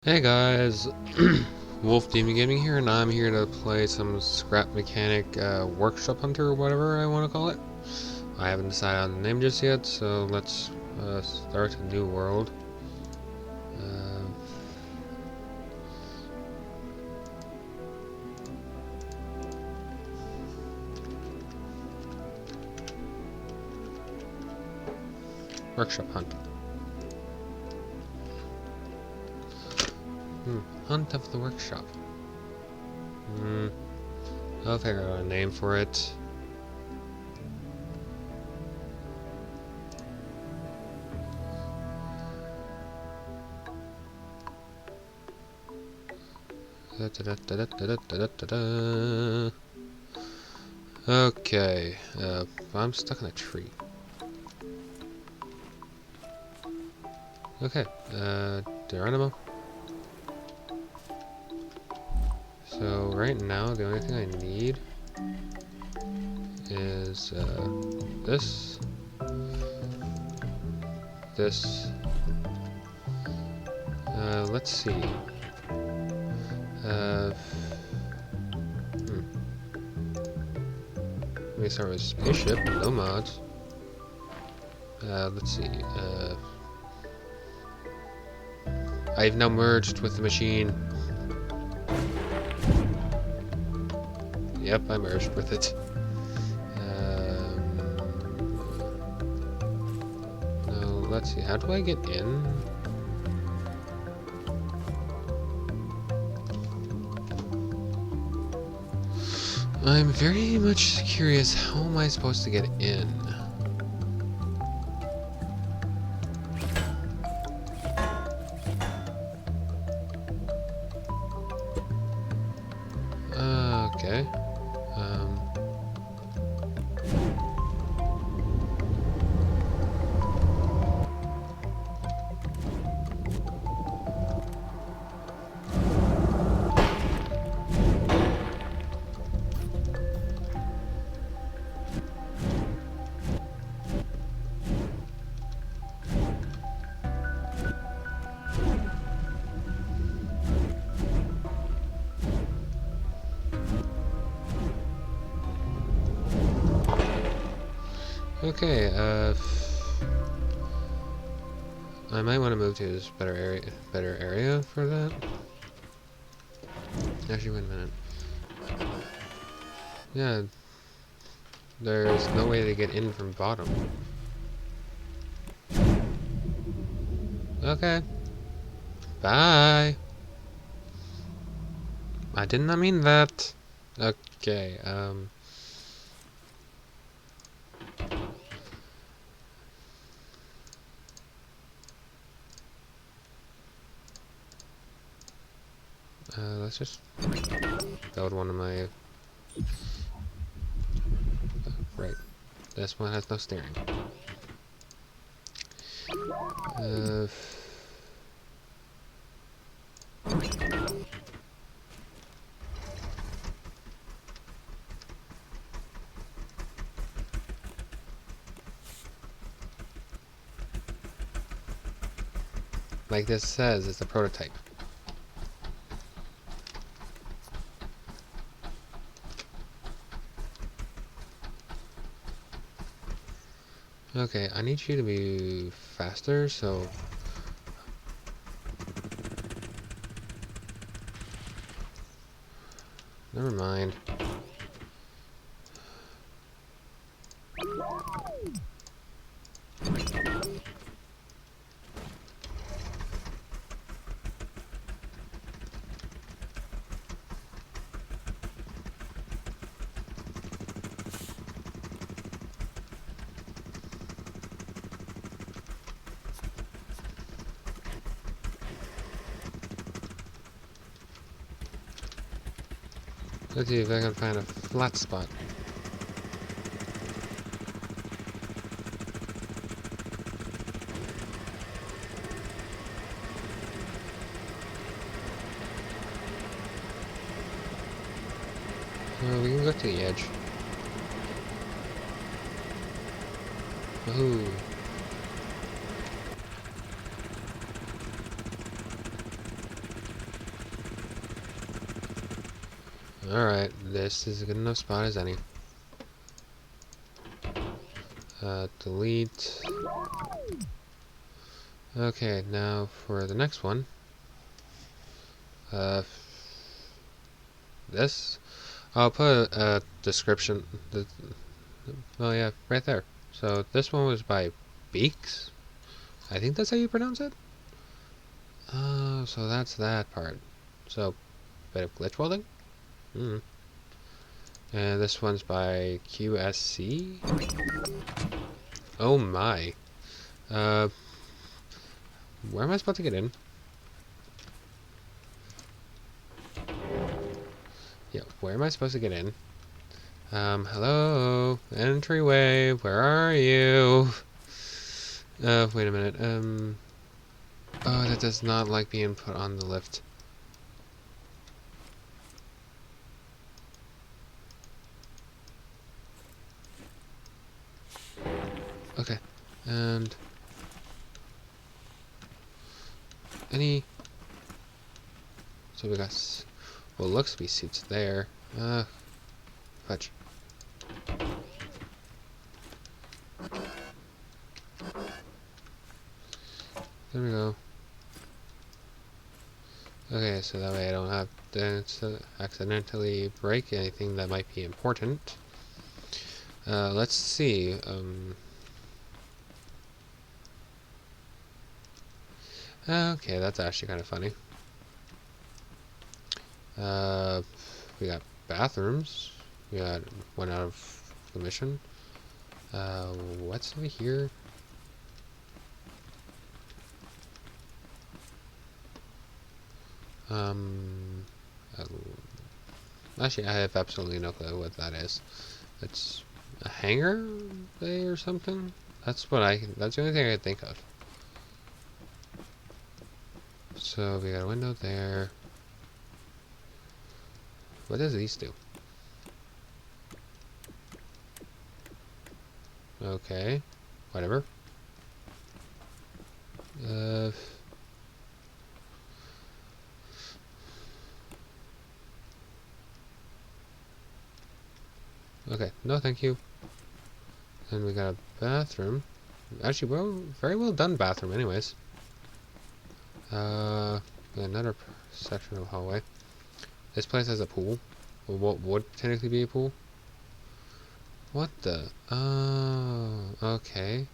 Hey guys, Wolf Demon Gaming here, and I'm here to play some Scrap Mechanic Workshop Hunter or whatever I want to call it. I haven't decided on the name just yet, so let's start a new world. Uh, Workshop Hunt. Hunt of the Workshop. I'll figure out a name for it. Okay, I'm stuck in a tree. Okay, Geronimo. So right now, the only thing I need is this, let's see. Let me start with spaceship, no mods. Let's see. I've now merged with the machine. Yep, I merged with it. Now, let's see, how do I get in? I'm very much curious, how am I supposed to get in? Okay. Okay, I might want to move to this better area for that. Actually, wait a minute. Yeah, there's no way to get in from bottom. Okay. Bye. I did not mean that. Okay, let's just build one of my... right. This one has no steering. Like this says, it's a prototype. Okay, I need you to be faster, so... never mind. Let's see if I can find a flat spot. We can go to the edge. Woohoo! Alright, this is a good enough spot as any. Delete. Okay, now for the next one. This. I'll put a description. Oh yeah, right there. So this one was by Beaks. I think that's how you pronounce it. Oh, so that's that part. So, bit of glitch welding. And this one's by QSC. Oh my. Where am I supposed to get in? Yeah, where am I supposed to get in? Hello? Entryway, where are you? Wait a minute. Oh, that does not like being put on the lift. Okay, and... So we got... Well, looks to be seats there. Fudge. There we go. Okay, so that way I don't have to accidentally break anything that might be important. Let's see. Okay, that's actually kind of funny. We got bathrooms. We got one out of the mission. What's over here? Actually, I have absolutely no clue what that is. It's a hangar bay or something? That's the only thing I can think of. So we got a window there. What does these do? Okay, whatever. Okay, no thank you. And we got a bathroom. Actually, well, very well done bathroom anyways. Another section of hallway. This place has a pool. Well, what would technically be a pool? What the? Oh, okay.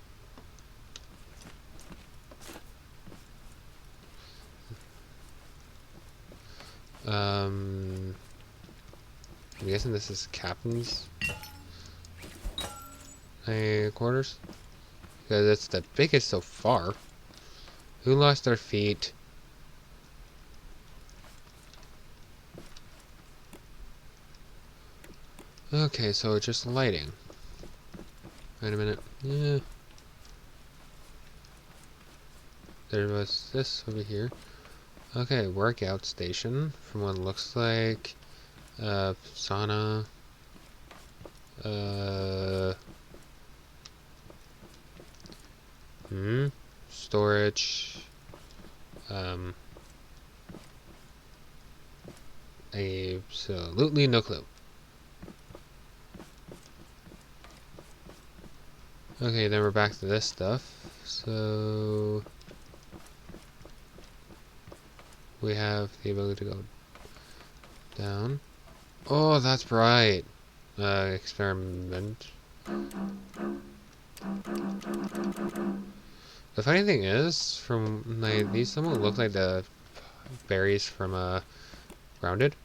I'm guessing this is captain's quarters, because it's the biggest so far. Who lost their feet? Okay, so it's just lighting. Wait a minute. Yeah. There was this over here. Okay, workout station. From what it looks like. Sauna. Storage. Absolutely no clue. Okay, then we're back to this stuff. So we have the ability to go down. Oh, that's right. Experiment. The funny thing is, from these somewhat look like the berries from Grounded.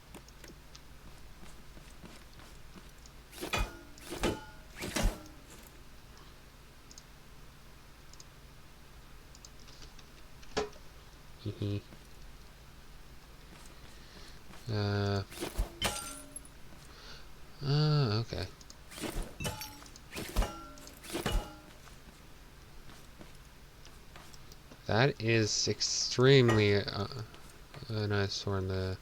Hehe. Okay. That is extremely a nice sore in the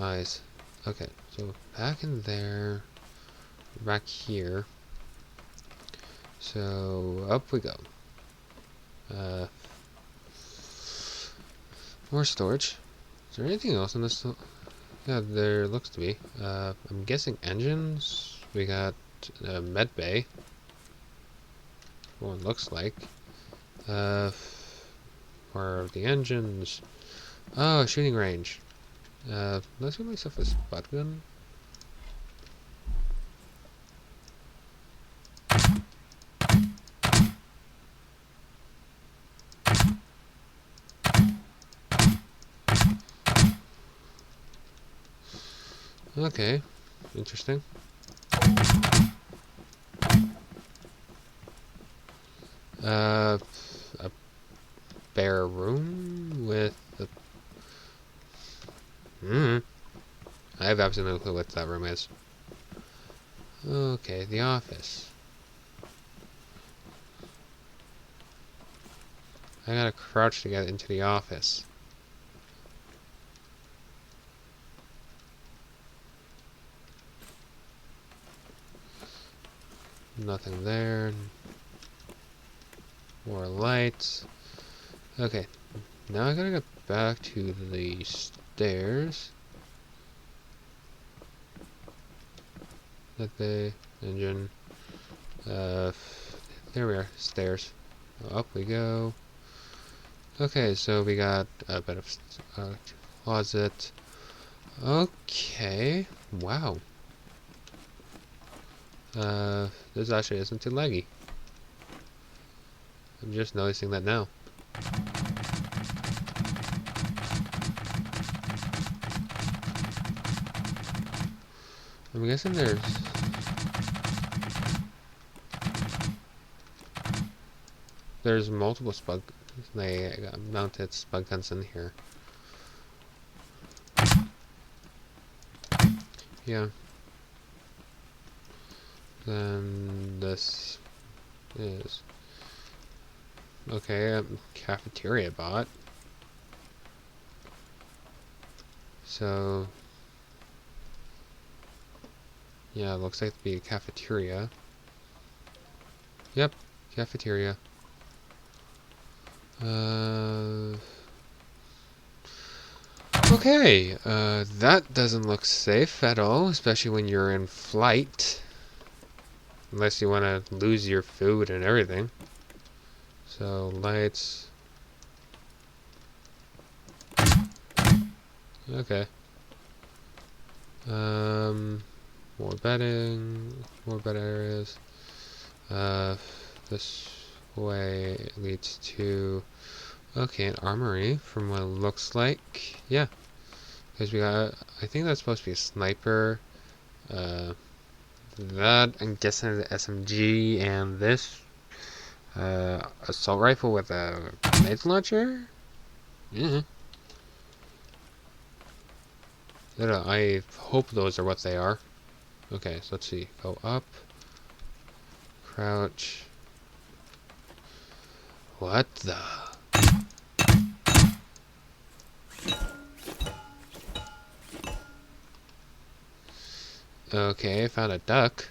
eyes. Okay, so back in there, back here. So up we go. More storage. Is there anything else in this? Yeah, there looks to be. I'm guessing engines. We got med bay. What it looks like. Where are the engines? Oh, shooting range. Let's get myself a spot gun. Okay, interesting. A bare room with a... I have absolutely no clue what that room is. Okay, the office. I gotta crouch to get into the office. Nothing there. More lights. Okay, now I gotta get back to the stairs. That the engine. There we are. Stairs. Up we go. Okay, so we got a bit of closet. Okay. Wow. This actually isn't too laggy. I'm just noticing that now. I'm guessing there's multiple spud. They mounted spud guns in here. Yeah. Then this is okay. Cafeteria bot. So yeah, it looks like to be a cafeteria. Yep, cafeteria. Okay, that doesn't look safe at all, especially when you're in flight. Unless you want to lose your food and everything. So, lights. Okay. More bedding, more bed areas. This way leads to... Okay, an armory, from what it looks like. Yeah. Because we got... I think that's supposed to be a sniper. That, I'm guessing the SMG, and this assault rifle with a grenade launcher? Yeah. I hope those are what they are. Okay, so let's see. Go up. Crouch. What the... Okay, found a duck.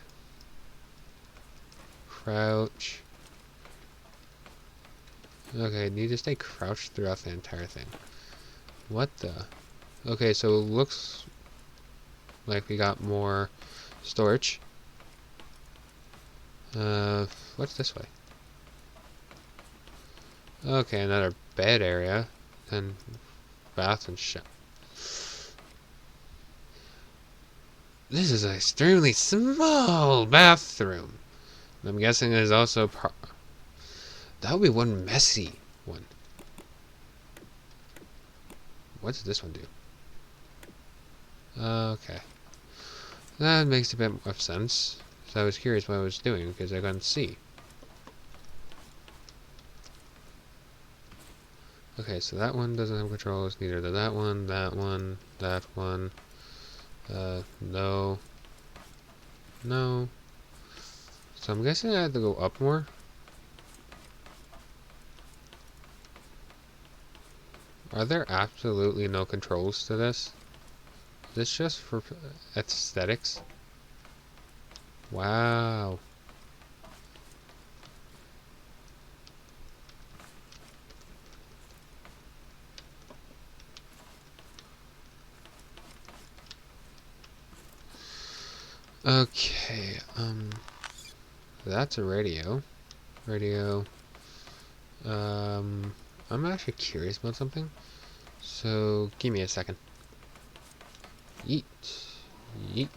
Crouch. Okay, need to stay crouched throughout the entire thing. What the... Okay, so it looks like we got more storage. What's this way? Okay, another bed area. Then bath and shower. This is an extremely small bathroom. I'm guessing there's also that would be one messy one. What does this one do? Okay. That makes a bit of sense. So I was curious what I was doing because I couldn't see. Okay, so that one doesn't have controls, neither does that one, that one, that one. No. No. So I'm guessing I have to go up more. Are there absolutely no controls to this? Is this just for aesthetics? Wow. Okay, that's a radio. Radio. I'm actually curious about something. So, give me a second. Yeet. Yeet.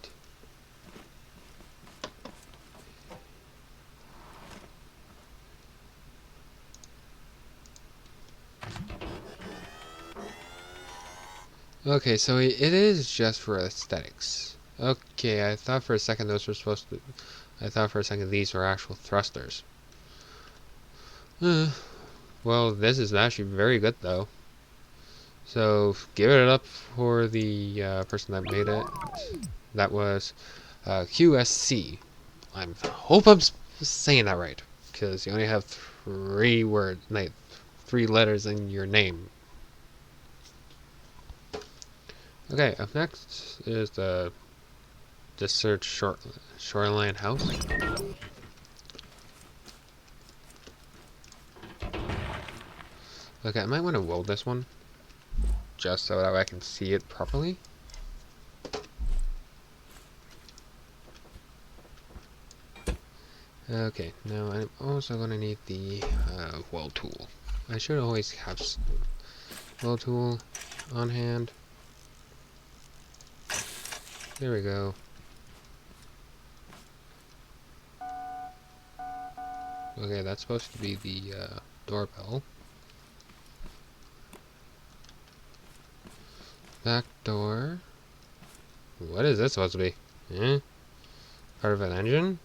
Okay, so it is just for aesthetics. Okay, I thought for a second those were supposed to... I thought for a second these were actual thrusters. Well, this is actually very good, though. So, give it up for the person that made it. That was QSC. I hope I'm saying that right, because you only have 3 letters in your name. Okay, up next is the search shoreline house. Okay, I might want to weld this one, just so that way I can see it properly. Okay, now I'm also going to need the weld tool. I should always have weld tool on hand. There we go. Okay, that's supposed to be the doorbell. Back door. What is this supposed to be? Eh? Part of an engine?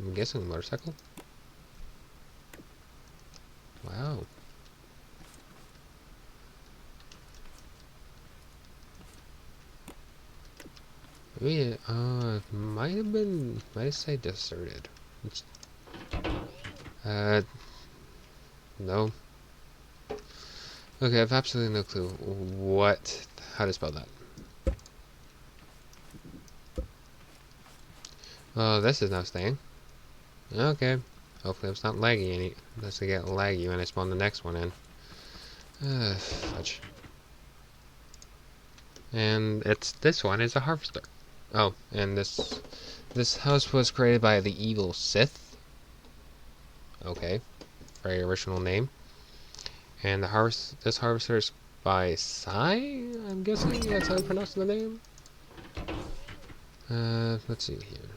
I'm guessing a motorcycle. Wow. Maybe it might have say deserted. It's, no. Okay, I have absolutely no clue how to spell that. Oh, this is now staying. Okay. Hopefully it's not laggy any. Unless I get laggy when I spawn the next one in. Fudge. And this one is a harvester. Oh, and this house was created by the evil Sith. Okay. Very original name. And this harvester is by Sai, I'm guessing that's how you pronounce the name. Let's see here.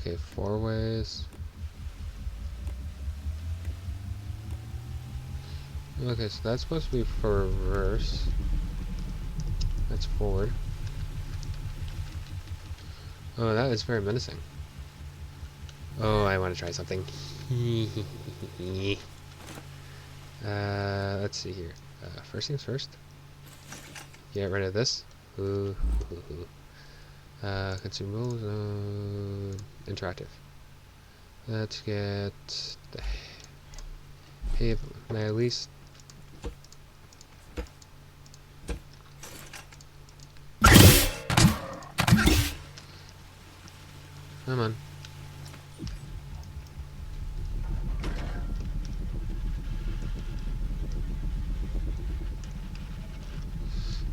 Okay, 4 ways. Okay, so that's supposed to be for reverse. That's forward. Oh, that is very menacing. Oh, I want to try something. Let's see here. First things first. Get rid of this. Consumables, interactive. Let's get the hay, at least. Come on.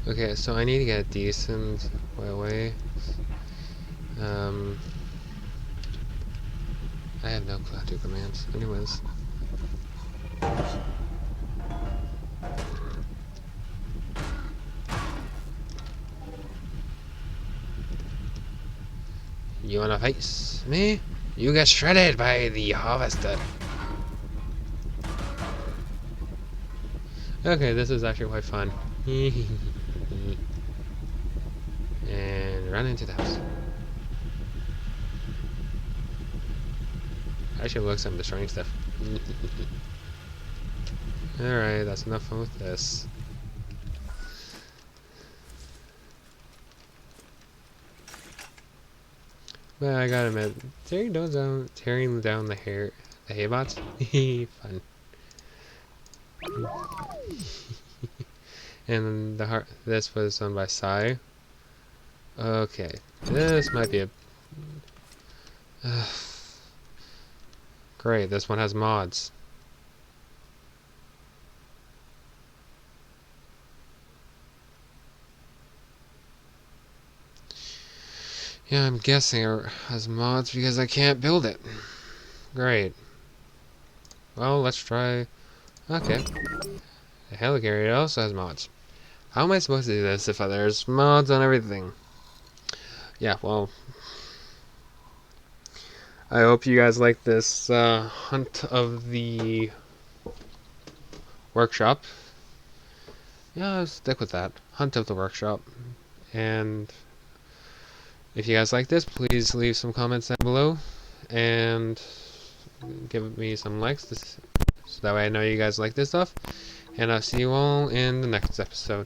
Okay, so I need to get a decent way away. I have no clue how to do commands. Anyways. You wanna face me? You get shredded by the harvester. Okay, this is actually quite fun. And run into the house. I should look some destroying stuff. Alright, that's enough fun with this. But I gotta admit, tearing down the haybots, fun. And this was done by Sai. Okay, this might be a great. This one has mods. Yeah, I'm guessing it has mods because I can't build it. Great. Well, let's try... Okay. The helicarrier also has mods. How am I supposed to do this if there's mods on everything? Yeah, well... I hope you guys like this hunt of the workshop. Yeah, I'll stick with that. Hunt of the workshop. And if you guys like this, please leave some comments down below. And give me some likes so that way I know you guys like this stuff. And I'll see you all in the next episode.